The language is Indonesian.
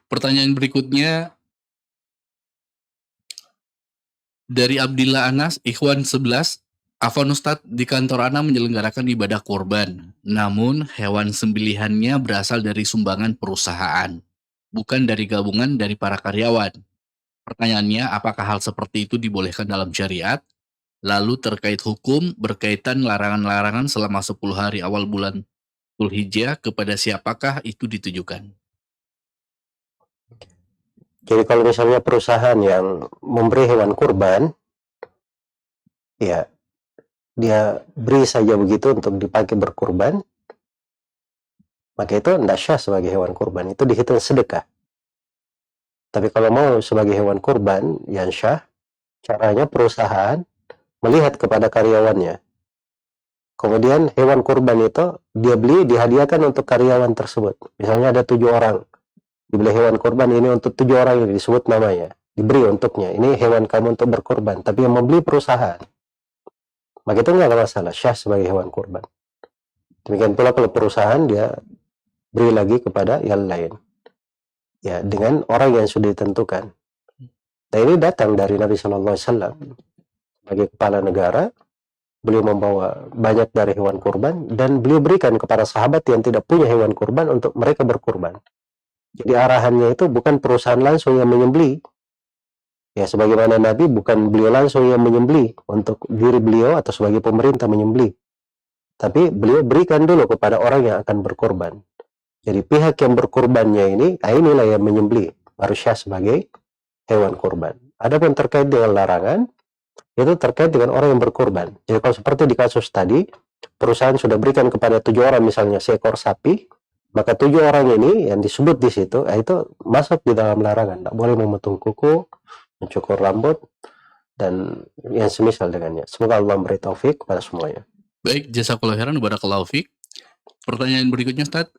Pertanyaan berikutnya dari Abdillah Anas, Ikhwan 11. Afwan Ustadz, di kantor Ana menyelenggarakan ibadah kurban. Namun, hewan sembelihannya berasal dari sumbangan perusahaan, bukan dari gabungan dari para karyawan. Pertanyaannya, apakah hal seperti itu dibolehkan dalam syariat? Lalu terkait hukum, berkaitan larangan-larangan selama 10 hari awal bulan Dzulhijjah, kepada siapakah itu ditujukan? Jadi kalau misalnya perusahaan yang memberi hewan kurban, ya dia beri saja begitu untuk dipakai berkurban, maka itu tidak syah sebagai hewan kurban, itu dihitung sedekah. Tapi kalau mau sebagai hewan kurban yang syah, caranya perusahaan melihat kepada karyawannya. Kemudian hewan kurban itu dia beli, dihadiahkan untuk karyawan tersebut. Misalnya ada 7 orang, dibeli hewan kurban ini untuk 7 orang ini, disebut namanya, diberi untuknya, ini hewan kamu untuk berkurban, tapi yang membeli perusahaan, maka itu nggak ada masalah, syah sebagai hewan kurban. Demikian pula kalau perusahaan dia beri lagi kepada yang lain, ya dengan orang yang sudah ditentukan. Nah ini datang dari Nabi Shallallahu Alaihi Wasallam sebagai kepala negara, beliau membawa banyak dari hewan kurban dan beliau berikan kepada sahabat yang tidak punya hewan kurban untuk mereka berkurban. Jadi arahannya itu bukan perusahaan langsung yang menyembelih, ya sebagaimana Nabi bukan beliau langsung yang menyembelih untuk diri beliau atau sebagai pemerintah menyembelih, tapi beliau berikan dulu kepada orang yang akan berkorban. Jadi pihak yang berkorbannya inilah yang menyembelih, baru syah sebagai hewan kurban. Adapun terkait dengan larangan, itu terkait dengan orang yang berkorban. Jadi kalau seperti di kasus tadi, perusahaan sudah berikan kepada 7 orang misalnya seekor sapi, maka 7 orang ini yang disebut di situ, itu masuk di dalam larangan. Tidak boleh memotong kuku, mencukur rambut, dan yang semisal dengannya. Semoga Allah memberi taufik kepada semuanya. Baik, jazakallahu khairan wa barakallahu fiik. Pertanyaan berikutnya, Ustaz.